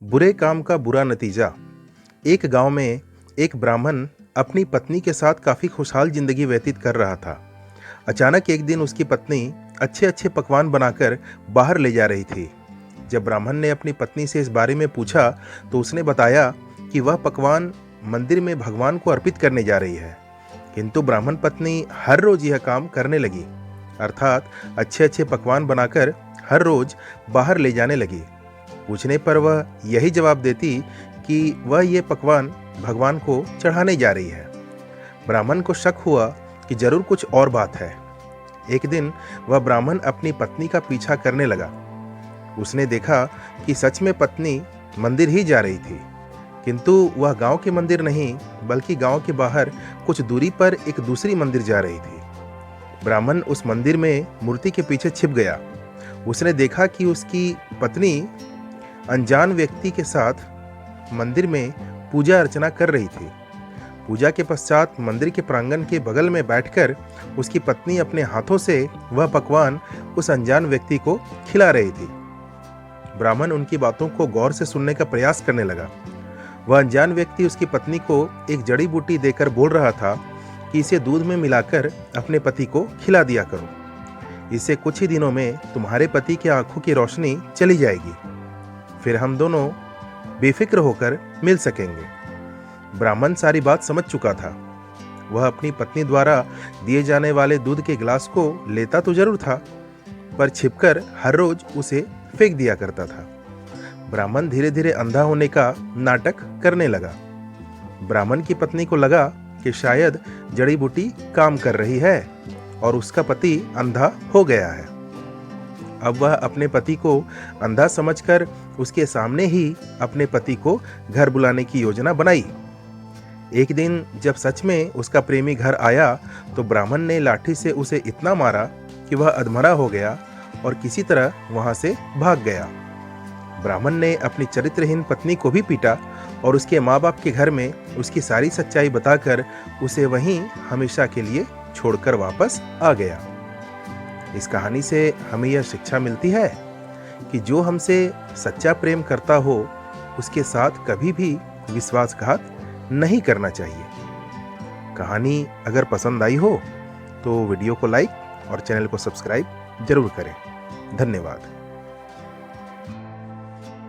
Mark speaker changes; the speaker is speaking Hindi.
Speaker 1: बुरे काम का बुरा नतीजा। एक गांव में एक ब्राह्मण अपनी पत्नी के साथ काफी खुशहाल जिंदगी व्यतीत कर रहा था। अचानक एक दिन उसकी पत्नी अच्छे अच्छे पकवान बनाकर बाहर ले जा रही थी। जब ब्राह्मण ने अपनी पत्नी से इस बारे में पूछा तो उसने बताया कि वह पकवान मंदिर में भगवान को अर्पित करने जा रही है। किंतु ब्राह्मण पत्नी हर रोज यह काम करने लगी, अर्थात अच्छे अच्छे पकवान बनाकर हर रोज बाहर ले जाने लगी। पूछने पर वह यही जवाब देती कि वह ये पकवान भगवान को चढ़ाने जा रही है। ब्राह्मण को शक हुआ कि जरूर कुछ और बात है। एक दिन वह ब्राह्मण अपनी पत्नी का पीछा करने लगा। उसने देखा कि सच में पत्नी मंदिर ही जा रही थी, किंतु वह गांव के मंदिर नहीं बल्कि गांव के बाहर कुछ दूरी पर एक दूसरी मंदिर जा रही थी। ब्राह्मण उस मंदिर में मूर्ति के पीछे छिप गया। उसने देखा कि उसकी पत्नी अनजान व्यक्ति के साथ मंदिर में पूजा अर्चना कर रही थी। पूजा के पश्चात मंदिर के प्रांगण के बगल में बैठकर उसकी पत्नी अपने हाथों से वह पकवान उस अनजान व्यक्ति को खिला रही थी। ब्राह्मण उनकी बातों को गौर से सुनने का प्रयास करने लगा। वह अनजान व्यक्ति उसकी पत्नी को एक जड़ी बूटी देकर बोल रहा था कि इसे दूध में मिलाकर अपने पति को खिला दिया करो। इससे कुछ ही दिनों में तुम्हारे पति की आंखों की रोशनी चली जाएगी, फिर हम दोनों बेफिक्र होकर मिल सकेंगे। ब्राह्मण सारी बात समझ चुका था। वह अपनी पत्नी द्वारा दिए जाने वाले दूध के गिलास को लेता तो जरूर था, पर छिपकर हर रोज उसे फेंक दिया करता था। ब्राह्मण धीरे धीरे अंधा होने का नाटक करने लगा। ब्राह्मण की पत्नी को लगा कि शायद जड़ी बूटी काम कर रही है और उसका पति अंधा हो गया है। अब वह अपने पति को अंधा समझकर उसके सामने ही अपने पति को घर बुलाने की योजना बनाई। एक दिन जब सच में उसका प्रेमी घर आया तो ब्राह्मण ने लाठी से उसे इतना मारा कि वह अधमरा हो गया और किसी तरह वहां से भाग गया। ब्राह्मण ने अपनी चरित्रहीन पत्नी को भी पीटा और उसके माँ बाप के घर में उसकी सारी सच्चाई बताकर उसे वहीं हमेशा के लिए छोड़कर वापस आ गया। इस कहानी से हमें यह शिक्षा मिलती है कि जो हमसे सच्चा प्रेम करता हो उसके साथ कभी भी विश्वासघात नहीं करना चाहिए। कहानी अगर पसंद आई हो तो वीडियो को लाइक और चैनल को सब्सक्राइब जरूर करें। धन्यवाद।